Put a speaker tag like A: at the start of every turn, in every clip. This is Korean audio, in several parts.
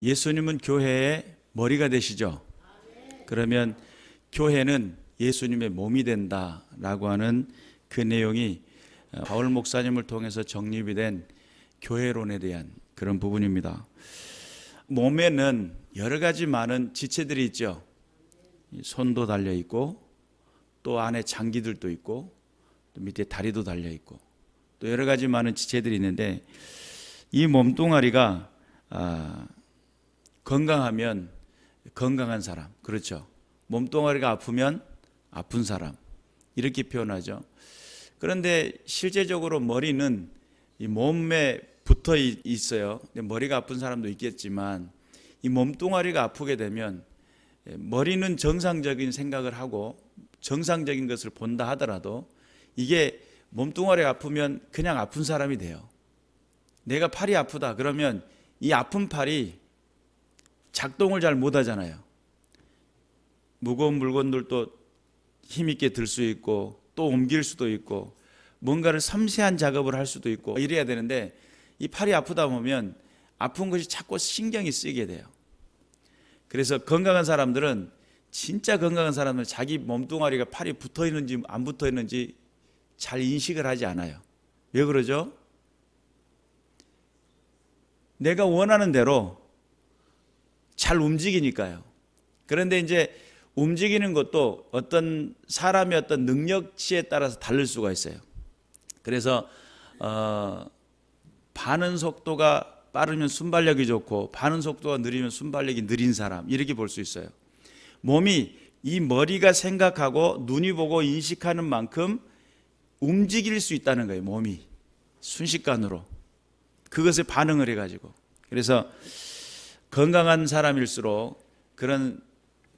A: 예수님은 교회의 머리가 되시죠. 그러면 교회는 예수님의 몸이 된다라고 하는 그 내용이 바울 목사님을 통해서 정립이 된 교회론에 대한 그런 부분입니다. 몸에는 여러 가지 많은 지체들이 있죠. 손도 달려 있고 또 안에 장기들도 있고 또 밑에 다리도 달려 있고 또 여러 가지 많은 지체들이 있는데 이 몸뚱아리가 건강하면 건강한 사람, 그렇죠. 몸뚱아리가 아프면 아픈 사람, 이렇게 표현하죠. 그런데 실제적으로 머리는 이 몸에 붙어 있어요. 머리가 아픈 사람도 있겠지만 이 몸뚱아리가 아프게 되면 머리는 정상적인 생각을 하고 정상적인 것을 본다 하더라도 이게 몸뚱아리가 아프면 그냥 아픈 사람이 돼요. 내가 팔이 아프다 그러면 이 아픈 팔이 작동을 잘 못하잖아요. 무거운 물건들도 힘있게 들 수 있고 또 옮길 수도 있고 뭔가를 섬세한 작업을 할 수도 있고 이래야 되는데 이 팔이 아프다 보면 아픈 것이 자꾸 신경이 쓰이게 돼요. 그래서 건강한 사람들은 진짜 건강한 사람은 자기 몸뚱아리가 팔이 붙어 있는지 안 붙어 있는지 잘 인식을 하지 않아요. 왜 그러죠? 내가 원하는 대로 잘 움직이니까요. 그런데 이제 움직이는 것도 어떤 사람의 어떤 능력치에 따라서 다를 수가 있어요. 그래서 반응 속도가 빠르면 순발력이 좋고 반응 속도가 느리면 순발력이 느린 사람, 이렇게 볼 수 있어요. 몸이 이 머리가 생각하고 눈이 보고 인식하는 만큼 움직일 수 있다는 거예요. 몸이 순식간으로 그것에 반응을 해가지고. 그래서 건강한 사람일수록 그런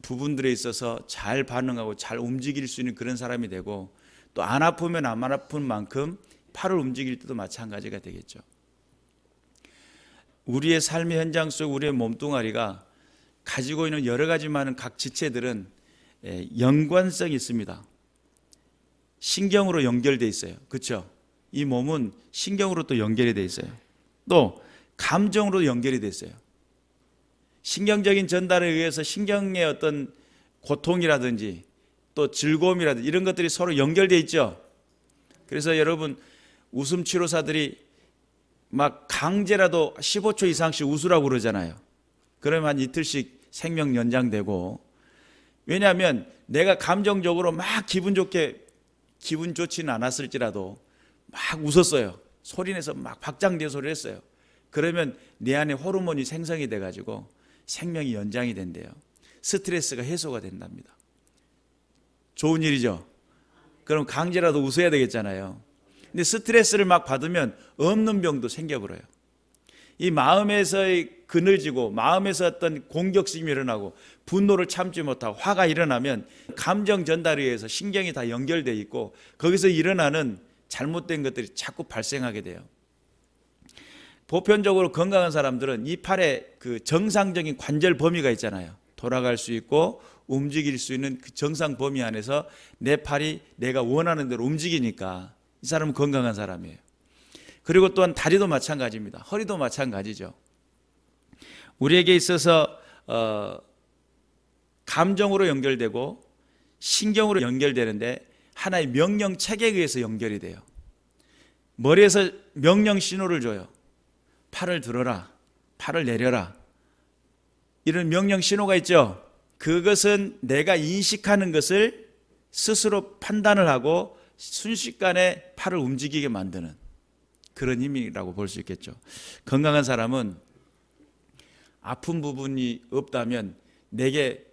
A: 부분들에 있어서 잘 반응하고 잘 움직일 수 있는 그런 사람이 되고, 또 안 아프면 안 아픈 만큼 팔을 움직일 때도 마찬가지가 되겠죠. 우리의 삶의 현장 속 우리의 몸뚱아리가 가지고 있는 여러 가지 많은 각 지체들은 연관성이 있습니다. 신경으로 연결되어 있어요. 그렇죠? 이 몸은 신경으로 또 연결이 되어 있어요. 또 감정으로 연결이 되어 있어요. 신경적인 전달에 의해서 신경의 어떤 고통이라든지 또 즐거움이라든지 이런 것들이 서로 연결되어 있죠. 그래서 여러분 웃음 치료사들이 막 강제라도 15초 이상씩 웃으라고 그러잖아요. 그러면 한 이틀씩 생명 연장되고, 왜냐하면 내가 감정적으로 막 기분 좋지는 않았을지라도 막 웃었어요. 소리내서 막 박장대 소리를 했어요. 그러면 내 안에 호르몬이 생성이 돼가지고 생명이 연장이 된대요. 스트레스가 해소가 된답니다. 좋은 일이죠. 그럼 강제라도 웃어야 되겠잖아요. 근데 스트레스를 막 받으면 없는 병도 생겨버려요. 이 마음에서의 그늘지고 마음에서 어떤 공격심이 일어나고 분노를 참지 못하고 화가 일어나면 감정 전달에 의해서 신경이 다 연결되어 있고 거기서 일어나는 잘못된 것들이 자꾸 발생하게 돼요. 보편적으로 건강한 사람들은 이 팔에 그 정상적인 관절 범위가 있잖아요. 돌아갈 수 있고 움직일 수 있는 그 정상 범위 안에서 내 팔이 내가 원하는 대로 움직이니까 이 사람은 건강한 사람이에요. 그리고 또한 다리도 마찬가지입니다. 허리도 마찬가지죠. 우리에게 있어서 감정으로 연결되고 신경으로 연결되는데 하나의 명령 체계에 의해서 연결이 돼요. 머리에서 명령 신호를 줘요. 팔을 들어라, 팔을 내려라, 이런 명령 신호가 있죠. 그것은 내가 인식하는 것을 스스로 판단을 하고 순식간에 팔을 움직이게 만드는 그런 힘이라고 볼 수 있겠죠. 건강한 사람은 아픈 부분이 없다면 내게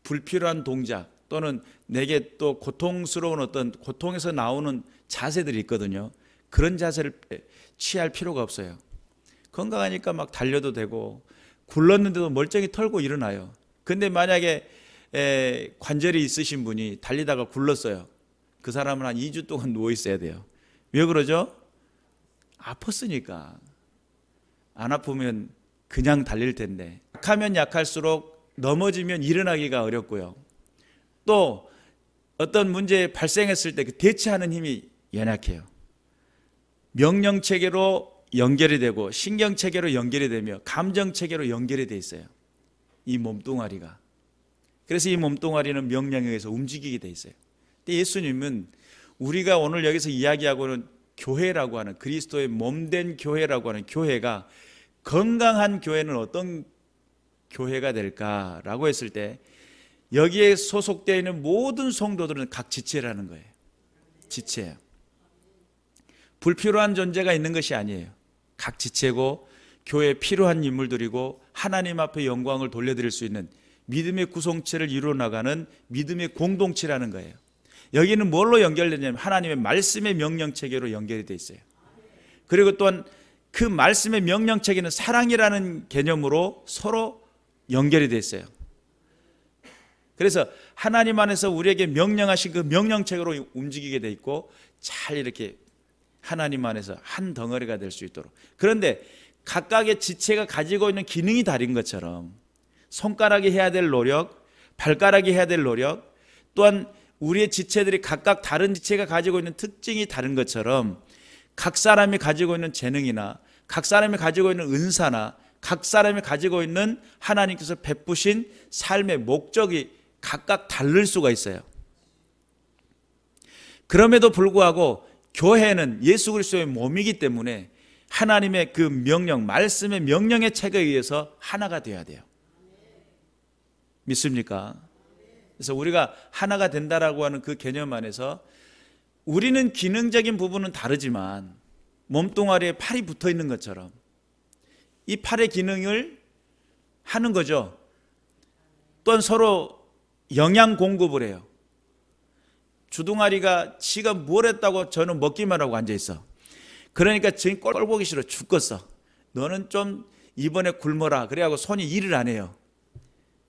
A: 불필요한 동작 또는 내게 또 고통스러운 어떤 고통에서 나오는 자세들이 있거든요. 그런 자세를 취할 필요가 없어요. 건강하니까 막 달려도 되고 굴렀는데도 멀쩡히 털고 일어나요. 근데 만약에 관절이 있으신 분이 달리다가 굴렀어요. 그 사람은 한 2주 동안 누워 있어야 돼요. 왜 그러죠? 아팠으니까. 안 아프면 그냥 달릴 텐데. 약하면 약할수록 넘어지면 일어나기가 어렵고요. 또 어떤 문제 발생했을 때 그 대처하는 힘이 연약해요. 명령체계로 연결이 되고 신경체계로 연결이 되며 감정체계로 연결이 돼 있어요. 이 몸뚱아리가. 그래서 이 몸뚱아리는 명령에 의해서 움직이게 돼 있어요. 근데 예수님은 우리가 오늘 여기서 이야기하고는 교회라고 하는, 그리스도의 몸된 교회라고 하는 교회가, 건강한 교회는 어떤 교회가 될까라고 했을 때 여기에 소속되어 있는 모든 성도들은 각 지체라는 거예요. 지체예요. 불필요한 존재가 있는 것이 아니에요. 각 지체고 교회에 필요한 인물들이고 하나님 앞에 영광을 돌려드릴 수 있는 믿음의 구성체를 이루어 나가는 믿음의 공동체라는 거예요. 여기는 뭘로 연결되냐면 하나님의 말씀의 명령체계로 연결이 되어 있어요. 그리고 또한 그 말씀의 명령체계는 사랑이라는 개념으로 서로 연결이 되어 있어요. 그래서 하나님 안에서 우리에게 명령하신 그 명령체계로 움직이게 되어 있고 잘 이렇게 하나님 안에서 한 덩어리가 될 수 있도록. 그런데 각각의 지체가 가지고 있는 기능이 다른 것처럼 손가락이 해야 될 노력, 발가락이 해야 될 노력, 또한 우리의 지체들이 각각 다른 지체가 가지고 있는 특징이 다른 것처럼 각 사람이 가지고 있는 재능이나 각 사람이 가지고 있는 은사나 각 사람이 가지고 있는 하나님께서 베푸신 삶의 목적이 각각 다를 수가 있어요. 그럼에도 불구하고 교회는 예수 그리스도의 몸이기 때문에 하나님의 그 명령, 말씀의 명령의 체계에 의해서 하나가 되어야 돼요. 믿습니까? 그래서 우리가 하나가 된다라고 하는 그 개념 안에서 우리는 기능적인 부분은 다르지만 몸뚱아리에 팔이 붙어 있는 것처럼 이 팔의 기능을 하는 거죠. 또한 서로 영양 공급을 해요. 주둥아리가 지가 뭘 했다고 저는 먹기만 하고 앉아있어. 그러니까 지금 꼴 보기 싫어 죽겠어. 너는 좀 이번에 굶어라. 그래가지고 손이 일을 안 해요.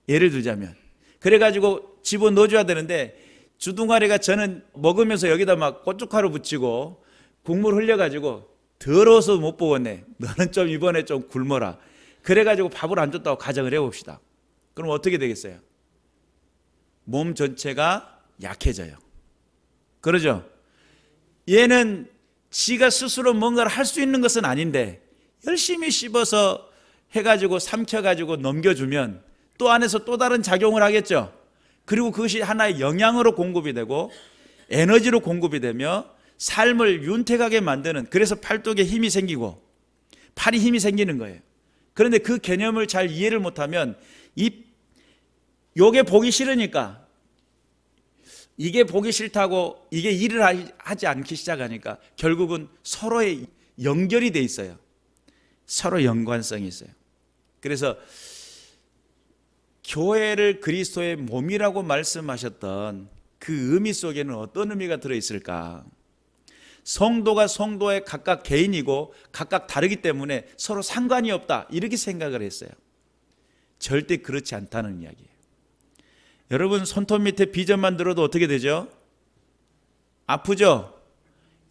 A: 예를 들자면 그래가지고 집어넣어줘야 되는데 주둥아리가 저는 먹으면서 여기다 막 고춧가루 붙이고 국물 흘려가지고 더러워서 못 먹었네. 너는 좀 이번에 좀 굶어라. 그래가지고 밥을 안 줬다고 가정을 해봅시다. 그럼 어떻게 되겠어요? 몸 전체가 약해져요. 그러죠? 얘는 지가 스스로 뭔가를 할 수 있는 것은 아닌데 열심히 씹어서 해가지고 삼켜가지고 넘겨주면 또 안에서 또 다른 작용을 하겠죠. 그리고 그것이 하나의 영양으로 공급이 되고 에너지로 공급이 되며 삶을 윤택하게 만드는, 그래서 팔뚝에 힘이 생기고 팔이 힘이 생기는 거예요. 그런데 그 개념을 잘 이해를 못하면 요게 보기 싫으니까, 이게 보기 싫다고 이게 일을 하지 않기 시작하니까 결국은 서로의 연결이 돼 있어요. 서로 연관성이 있어요. 그래서 교회를 그리스도의 몸이라고 말씀하셨던 그 의미 속에는 어떤 의미가 들어있을까? 성도가 성도의 각각 개인이고 각각 다르기 때문에 서로 상관이 없다, 이렇게 생각을 했어요. 절대 그렇지 않다는 이야기예요. 여러분, 손톱 밑에 비접만 들어도 어떻게 되죠? 아프죠?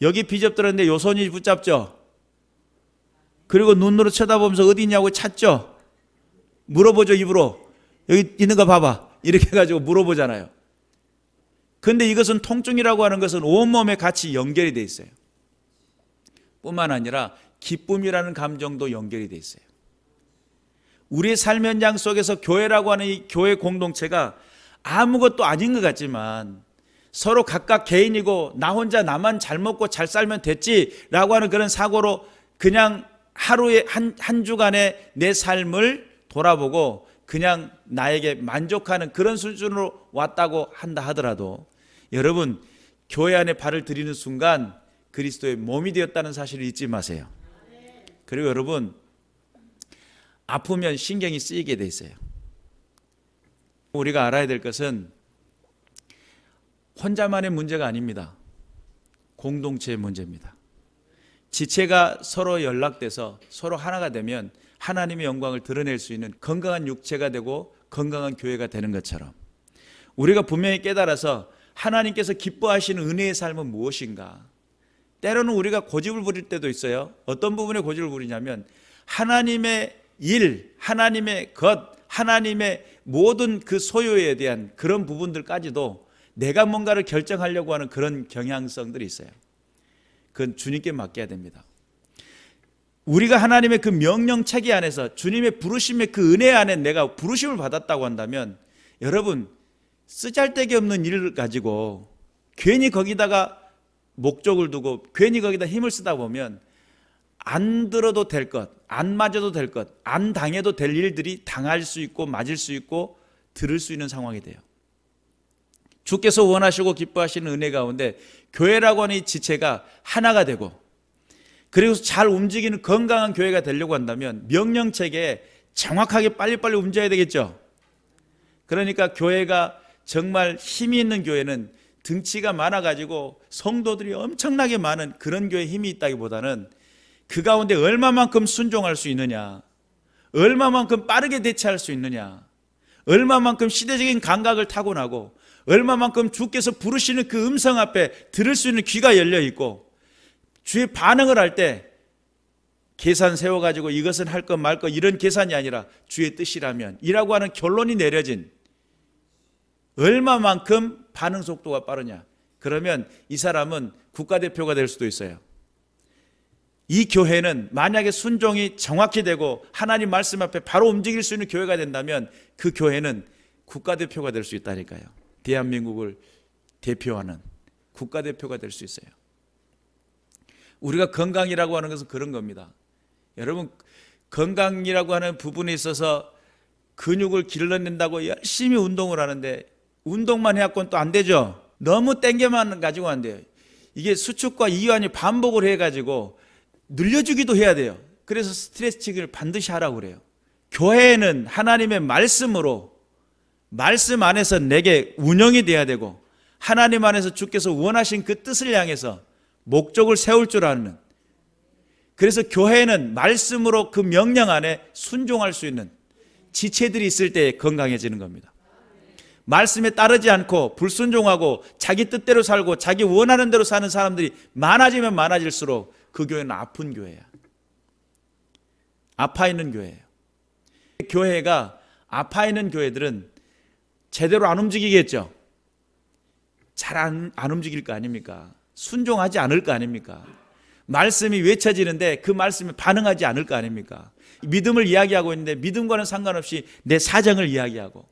A: 여기 비접 들었는데 요 손이 붙잡죠? 그리고 눈으로 쳐다보면서 어디 있냐고 찾죠? 물어보죠, 입으로. 여기 있는 거 봐봐. 이렇게 해가지고 물어보잖아요. 근데 이것은 통증이라고 하는 것은 온몸에 같이 연결이 돼 있어요. 뿐만 아니라 기쁨이라는 감정도 연결이 돼 있어요. 우리의 삶 현장 속에서 교회라고 하는 이 교회 공동체가 아무것도 아닌 것 같지만 서로 각각 개인이고 나 혼자 나만 잘 먹고 잘 살면 됐지라고 하는 그런 사고로 그냥 하루에 한 주간의 내 삶을 돌아보고 그냥 나에게 만족하는 그런 수준으로 왔다고 한다 하더라도 여러분, 교회 안에 발을 들이는 순간 그리스도의 몸이 되었다는 사실을 잊지 마세요. 그리고 여러분, 아프면 신경이 쓰이게 돼 있어요. 우리가 알아야 될 것은 혼자만의 문제가 아닙니다. 공동체의 문제입니다. 지체가 서로 연락돼서 서로 하나가 되면 하나님의 영광을 드러낼 수 있는 건강한 육체가 되고 건강한 교회가 되는 것처럼 우리가 분명히 깨달아서 하나님께서 기뻐하시는 은혜의 삶은 무엇인가? 때로는 우리가 고집을 부릴 때도 있어요. 어떤 부분에 고집을 부리냐면 하나님의 일, 하나님의 것, 하나님의 모든 그 소유에 대한 그런 부분들까지도 내가 뭔가를 결정하려고 하는 그런 경향성들이 있어요. 그건 주님께 맡겨야 됩니다. 우리가 하나님의 그 명령 체계 안에서 주님의 부르심의 그 은혜 안에 내가 부르심을 받았다고 한다면 여러분 쓰잘데기 없는 일을 가지고 괜히 거기다가 목적을 두고 괜히 거기다 힘을 쓰다 보면 안 들어도 될 것, 안 맞아도 될 것, 안 당해도 될 일들이 당할 수 있고 맞을 수 있고 들을 수 있는 상황이 돼요. 주께서 원하시고 기뻐하시는 은혜 가운데 교회라고 하는 이 지체가 하나가 되고 그리고 잘 움직이는 건강한 교회가 되려고 한다면 명령체계에 정확하게 빨리빨리 움직여야 되겠죠. 그러니까 교회가 정말 힘이 있는 교회는 등치가 많아가지고 성도들이 엄청나게 많은 그런 교회에 힘이 있다기보다는 그 가운데 얼마만큼 순종할 수 있느냐, 얼마만큼 빠르게 대처할 수 있느냐, 얼마만큼 시대적인 감각을 타고나고 얼마만큼 주께서 부르시는 그 음성 앞에 들을 수 있는 귀가 열려 있고 주의 반응을 할 때 계산 세워가지고 이것은 할 것 말 것 이런 계산이 아니라 주의 뜻이라면 이라고 하는 결론이 내려진 얼마만큼 반응 속도가 빠르냐. 그러면 이 사람은 국가대표가 될 수도 있어요. 이 교회는 만약에 순종이 정확히 되고 하나님 말씀 앞에 바로 움직일 수 있는 교회가 된다면 그 교회는 국가대표가 될 수 있다니까요. 대한민국을 대표하는 국가대표가 될 수 있어요. 우리가 건강이라고 하는 것은 그런 겁니다. 여러분 건강이라고 하는 부분에 있어서 근육을 길러낸다고 열심히 운동을 하는데 운동만 해갖고는 또 안 되죠. 너무 땡겨만 가지고 안 돼요. 이게 수축과 이완이 반복을 해가지고 늘려주기도 해야 돼요. 그래서 스트레칭을 반드시 하라고 그래요. 교회는 하나님의 말씀으로 말씀 안에서 내게 운영이 돼야 되고 하나님 안에서 주께서 원하신 그 뜻을 향해서 목적을 세울 줄 아는, 그래서 교회는 말씀으로 그 명령 안에 순종할 수 있는 지체들이 있을 때 건강해지는 겁니다. 말씀에 따르지 않고 불순종하고 자기 뜻대로 살고 자기 원하는 대로 사는 사람들이 많아지면 많아질수록 그 교회는 아픈 교회야. 아파 있는 교회예요. 교회가 아파 있는 교회들은 제대로 안 움직이겠죠. 잘 안 움직일 거 아닙니까? 순종하지 않을 거 아닙니까? 말씀이 외쳐지는데 그 말씀에 반응하지 않을 거 아닙니까? 믿음을 이야기하고 있는데 믿음과는 상관없이 내 사정을 이야기하고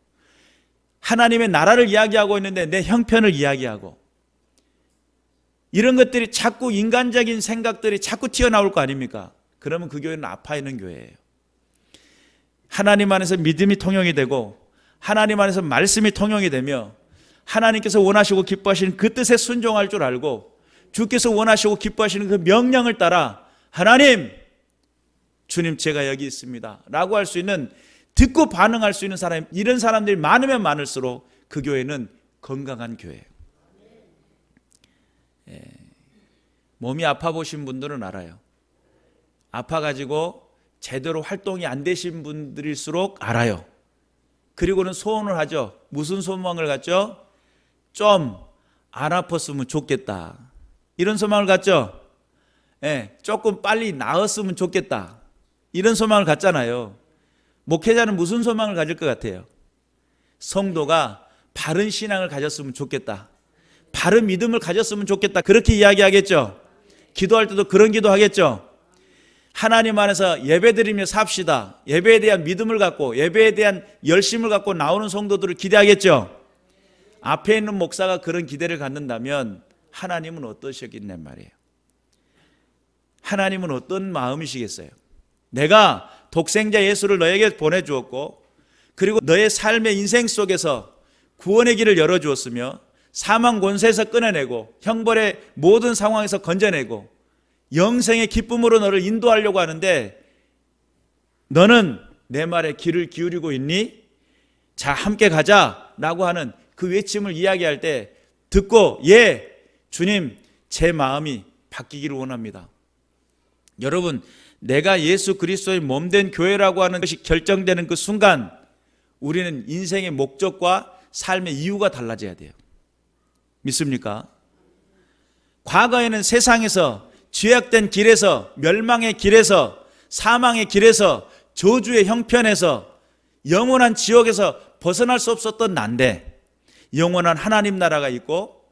A: 하나님의 나라를 이야기하고 있는데 내 형편을 이야기하고 이런 것들이 자꾸 인간적인 생각들이 자꾸 튀어나올 거 아닙니까? 그러면 그 교회는 아파 있는 교회예요. 하나님 안에서 믿음이 통용이 되고 하나님 안에서 말씀이 통용이 되며 하나님께서 원하시고 기뻐하시는 그 뜻에 순종할 줄 알고 주께서 원하시고 기뻐하시는 그 명령을 따라 하나님, 주님 제가 여기 있습니다 라고 할 수 있는, 듣고 반응할 수 있는 사람, 이런 사람들이 많으면 많을수록 그 교회는 건강한 교회예요. 몸이 아파 보신 분들은 알아요. 아파가지고 제대로 활동이 안 되신 분들일수록 알아요. 그리고는 소원을 하죠. 무슨 소망을 갖죠? 좀 안 아팠으면 좋겠다. 이런 소망을 갖죠. 조금 빨리 나았으면 좋겠다. 이런 소망을 갖잖아요. 목회자는 무슨 소망을 가질 것 같아요? 성도가 바른 신앙을 가졌으면 좋겠다. 바른 믿음을 가졌으면 좋겠다. 그렇게 이야기하겠죠. 기도할 때도 그런 기도하겠죠. 하나님 안에서 예배드리며 삽시다. 예배에 대한 믿음을 갖고 예배에 대한 열심을 갖고 나오는 성도들을 기대하겠죠. 앞에 있는 목사가 그런 기대를 갖는다면 하나님은 어떠시겠냐 말이에요. 하나님은 어떤 마음이시겠어요? 내가 독생자 예수를 너에게 보내주었고 그리고 너의 삶의 인생 속에서 구원의 길을 열어주었으며 사망 권세에서 끊어내고 형벌의 모든 상황에서 건져내고 영생의 기쁨으로 너를 인도하려고 하는데 너는 내 말에 귀를 기울이고 있니? 자, 함께 가자 라고 하는 그 외침을 이야기할 때 듣고 예, 주님 제 마음이 바뀌기를 원합니다. 여러분, 내가 예수 그리스도의 몸된 교회라고 하는 것이 결정되는 그 순간 우리는 인생의 목적과 삶의 이유가 달라져야 돼요. 믿습니까? 과거에는 세상에서 죄악된 길에서, 멸망의 길에서, 사망의 길에서, 저주의 형편에서, 영원한 지옥에서 벗어날 수 없었던 난데 영원한 하나님 나라가 있고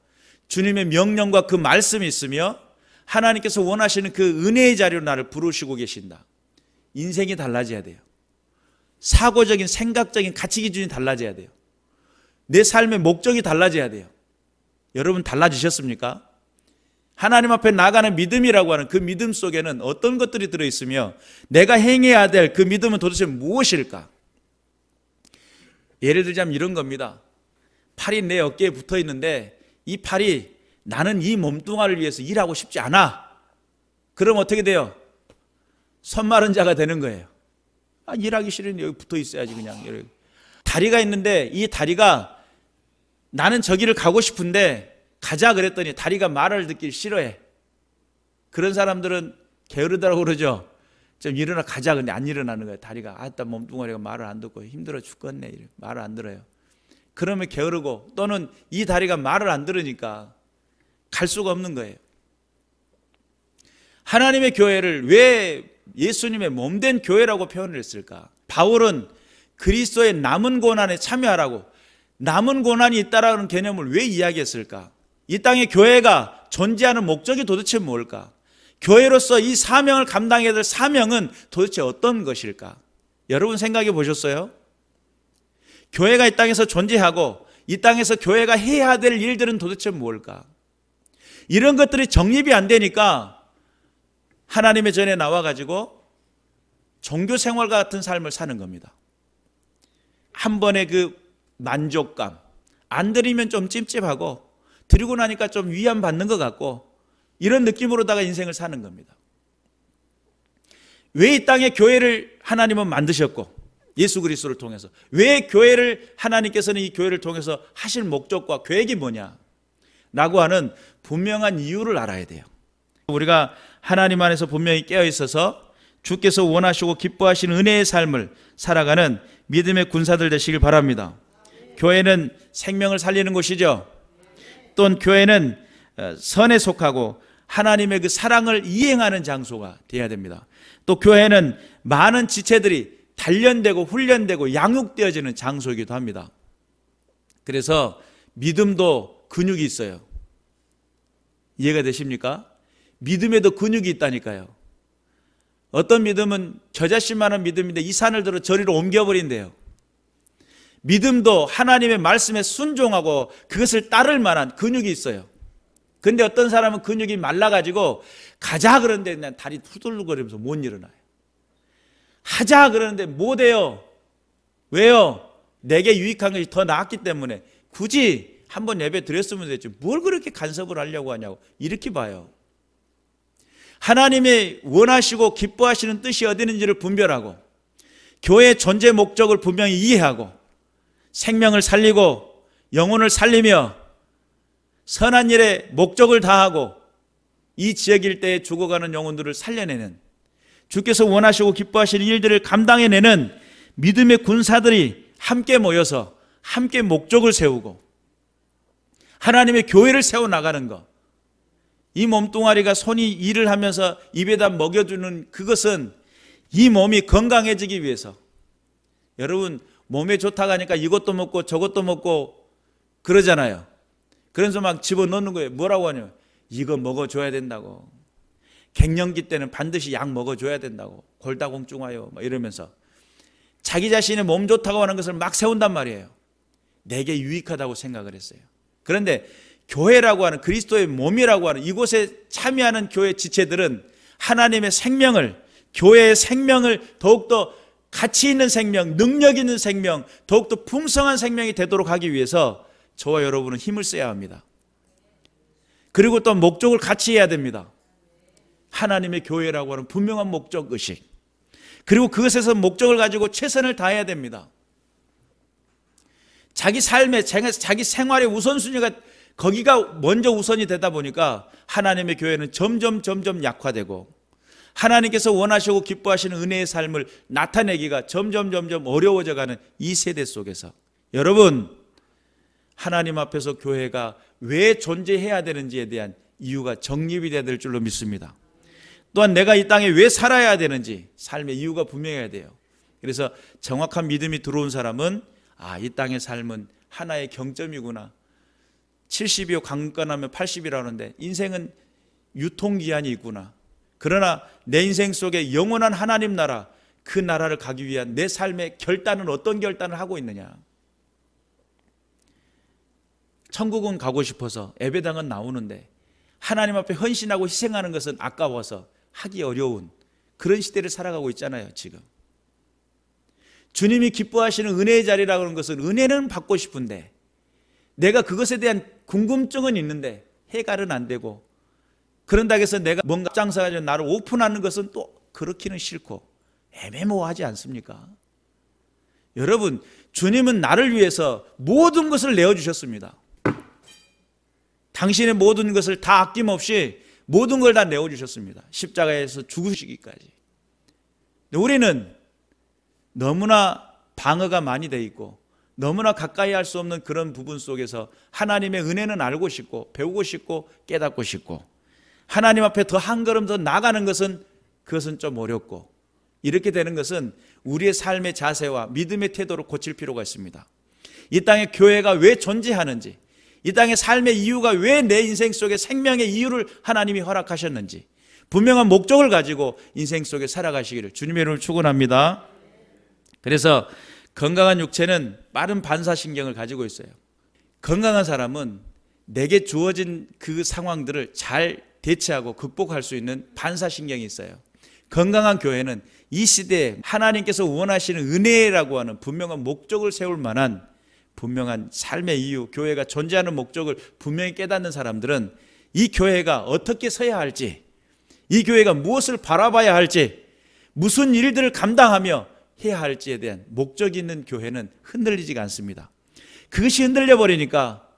A: 주님의 명령과 그 말씀이 있으며 하나님께서 원하시는 그 은혜의 자리로 나를 부르시고 계신다. 인생이 달라져야 돼요. 사고적인 생각적인 가치 기준이 달라져야 돼요. 내 삶의 목적이 달라져야 돼요. 여러분 달라지셨습니까? 하나님 앞에 나가는 믿음이라고 하는 그 믿음 속에는 어떤 것들이 들어있으며 내가 행해야 될 그 믿음은 도대체 무엇일까? 예를 들자면 이런 겁니다. 팔이 내 어깨에 붙어 있는데 이 팔이 나는 이 몸뚱아리를 위해서 일하고 싶지 않아. 그럼 어떻게 돼요? 손마른 자가 되는 거예요. 일하기 싫으니 여기 붙어 있어야지 그냥. 다리가 있는데 이 다리가 나는 저기를 가고 싶은데 가자 그랬더니 다리가 말을 듣기 싫어해. 그런 사람들은 게으르다고 그러죠. 좀 일어나 가자. 근데 안 일어나는 거예요. 다리가 아따 몸뚱아리가 말을 안 듣고 힘들어 죽겠네. 말을 안 들어요. 그러면 게으르고 또는 이 다리가 말을 안 들으니까 갈 수가 없는 거예요. 하나님의 교회를 왜 예수님의 몸된 교회라고 표현을 했을까? 바울은 그리스도의 남은 고난에 참여하라고 남은 고난이 있다라는 개념을 왜 이야기했을까? 이 땅에 교회가 존재하는 목적이 도대체 뭘까? 교회로서 이 사명을 감당해야 될 사명은 도대체 어떤 것일까? 여러분 생각해 보셨어요? 교회가 이 땅에서 존재하고 이 땅에서 교회가 해야 될 일들은 도대체 뭘까? 이런 것들이 정립이 안 되니까 하나님의 전에 나와가지고 종교생활과 같은 삶을 사는 겁니다. 한 번의 그 만족감, 안 드리면 좀 찝찝하고 드리고 나니까 좀 위안 받는 것 같고 이런 느낌으로다가 인생을 사는 겁니다. 왜 이 땅에 교회를 하나님은 만드셨고 예수 그리스도를 통해서 왜 교회를 하나님께서는 이 교회를 통해서 하실 목적과 계획이 뭐냐 라고 하는 분명한 이유를 알아야 돼요. 우리가 하나님 안에서 분명히 깨어 있어서 주께서 원하시고 기뻐하시는 은혜의 삶을 살아가는 믿음의 군사들 되시길 바랍니다. 교회는 생명을 살리는 곳이죠. 또는 교회는 선에 속하고 하나님의 그 사랑을 이행하는 장소가 되어야 됩니다. 또 교회는 많은 지체들이 단련되고 훈련되고 양육되어지는 장소이기도 합니다. 그래서 믿음도 근육이 있어요. 이해가 되십니까? 믿음에도 근육이 있다니까요. 어떤 믿음은 겨자씨만한 믿음인데 이 산을 들어 저리로 옮겨버린대요. 믿음도 하나님의 말씀에 순종하고 그것을 따를 만한 근육이 있어요. 근데 어떤 사람은 근육이 말라가지고 가자 그러는데 그냥 다리 후들거리면서 못 일어나요. 하자 그러는데 못해요. 왜요? 내게 유익한 것이 더 나았기 때문에 굳이 한번 예배 드렸으면 됐지 뭘 그렇게 간섭을 하려고 하냐고 이렇게 봐요. 하나님의 원하시고 기뻐하시는 뜻이 어디 있는지를 분별하고 교회의 존재 목적을 분명히 이해하고 생명을 살리고 영혼을 살리며 선한 일에 목적을 다하고 이 지역 일대에 죽어가는 영혼들을 살려내는 주께서 원하시고 기뻐하시는 일들을 감당해내는 믿음의 군사들이 함께 모여서 함께 목적을 세우고 하나님의 교회를 세워나가는 것, 이 몸뚱아리가 손이 일을 하면서 입에다 먹여주는 그것은 이 몸이 건강해지기 위해서. 여러분 몸에 좋다고 하니까 이것도 먹고 저것도 먹고 그러잖아요. 그래서 막 집어넣는 거예요. 뭐라고 하냐면 이거 먹어줘야 된다고, 갱년기 때는 반드시 약 먹어줘야 된다고, 골다공증하여 막 이러면서 자기 자신의 몸 좋다고 하는 것을 막 세운단 말이에요. 내게 유익하다고 생각을 했어요. 그런데 교회라고 하는 그리스도의 몸이라고 하는 이곳에 참여하는 교회 지체들은 하나님의 생명을, 교회의 생명을 더욱더 가치 있는 생명, 능력 있는 생명, 더욱더 풍성한 생명이 되도록 하기 위해서 저와 여러분은 힘을 써야 합니다. 그리고 또 목적을 같이 해야 됩니다. 하나님의 교회라고 하는 분명한 목적의식, 그리고 그것에서 목적을 가지고 최선을 다해야 됩니다. 자기 삶에, 자기 생활의 우선순위가 거기가 먼저 우선이 되다 보니까 하나님의 교회는 점점 약화되고 하나님께서 원하시고 기뻐하시는 은혜의 삶을 나타내기가 점점 어려워져가는 이 세대 속에서 여러분, 하나님 앞에서 교회가 왜 존재해야 되는지에 대한 이유가 정립이 돼야 될 줄로 믿습니다. 또한 내가 이 땅에 왜 살아야 되는지 삶의 이유가 분명해야 돼요. 그래서 정확한 믿음이 들어온 사람은 이 땅의 삶은 하나의 경점이구나. 70이요 강건하면 80이라는데 인생은 유통기한이 있구나. 그러나 내 인생 속에 영원한 하나님 나라, 그 나라를 가기 위한 내 삶의 결단은 어떤 결단을 하고 있느냐. 천국은 가고 싶어서 예배당은 나오는데 하나님 앞에 헌신하고 희생하는 것은 아까워서 하기 어려운 그런 시대를 살아가고 있잖아요, 지금. 주님이 기뻐하시는 은혜의 자리라고 하는 것은 은혜는 받고 싶은데 내가 그것에 대한 궁금증은 있는데 해결은 안 되고, 그런다고 해서 내가 뭔가 장사가 나를 오픈하는 것은 또 그렇기는 싫고 애매모호하지 않습니까? 여러분, 주님은 나를 위해서 모든 것을 내어주셨습니다. 당신의 모든 것을 다 아낌없이 모든 걸 다 내어주셨습니다. 십자가에서 죽으시기까지. 우리는 너무나 방어가 많이 돼 있고 너무나 가까이 할 수 없는 그런 부분 속에서 하나님의 은혜는 알고 싶고 배우고 싶고 깨닫고 싶고, 하나님 앞에 더 한 걸음 더 나가는 것은 그것은 좀 어렵고, 이렇게 되는 것은 우리의 삶의 자세와 믿음의 태도를 고칠 필요가 있습니다. 이 땅에 교회가 왜 존재하는지, 이 땅의 삶의 이유가 왜 내 인생 속에 생명의 이유를 하나님이 허락하셨는지 분명한 목적을 가지고 인생 속에 살아가시기를 주님의 이름으로 축원합니다. 그래서 건강한 육체는 빠른 반사신경을 가지고 있어요. 건강한 사람은 내게 주어진 그 상황들을 잘 대처하고 극복할 수 있는 반사신경이 있어요. 건강한 교회는 이 시대에 하나님께서 원하시는 은혜라고 하는 분명한 목적을 세울 만한 분명한 삶의 이유, 교회가 존재하는 목적을 분명히 깨닫는 사람들은 이 교회가 어떻게 서야 할지, 이 교회가 무엇을 바라봐야 할지, 무슨 일들을 감당하며 해야 할지에 대한 목적이 있는 교회는 흔들리지가 않습니다. 그것이 흔들려 버리니까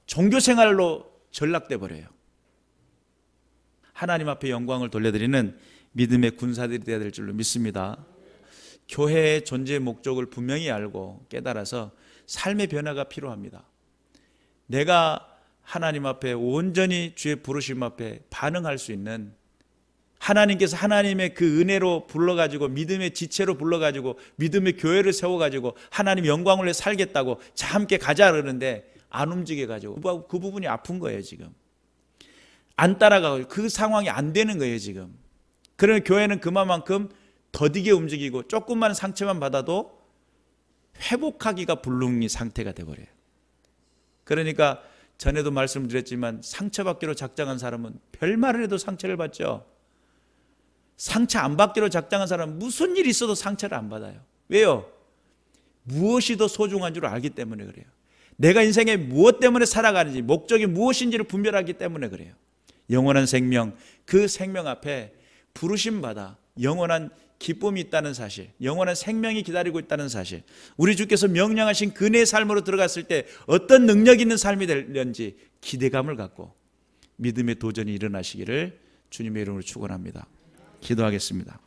A: 종교생활로 전락돼 버려요. 하나님 앞에 영광을 돌려드리는 믿음의 군사들이 되어야 될 줄로 믿습니다. 교회의 존재의 목적을 분명히 알고 깨달아서 삶의 변화가 필요합니다. 내가 하나님 앞에 온전히 주의 부르심 앞에 반응할 수 있는, 하나님께서 하나님의 그 은혜로 불러가지고 믿음의 지체로 불러가지고 믿음의 교회를 세워가지고 하나님 영광을 위해 살겠다고 자 함께 가자 그러는데 안 움직여가지고 그 부분이 아픈 거예요. 지금 안 따라가고 그 상황이 안 되는 거예요. 지금 그러면 교회는 그만큼 더디게 움직이고 조금만 상처만 받아도 회복하기가 불능한 상태가 돼버려요. 그러니까 전에도 말씀드렸지만 상처받기로 작정한 사람은 별말을 해도 상처를 받죠. 상처 안 받기로 작정한 사람은 무슨 일이 있어도 상처를 안 받아요. 왜요? 무엇이 더 소중한 줄 알기 때문에 그래요. 내가 인생에 무엇 때문에 살아가는지, 목적이 무엇인지를 분별하기 때문에 그래요. 영원한 생명, 그 생명 앞에 부르심받아 영원한 기쁨이 있다는 사실, 영원한 생명이 기다리고 있다는 사실, 우리 주께서 명령하신 그네의 삶으로 들어갔을 때 어떤 능력 있는 삶이 될는지 기대감을 갖고 믿음의 도전이 일어나시기를 주님의 이름으로 축원합니다. 기도하겠습니다.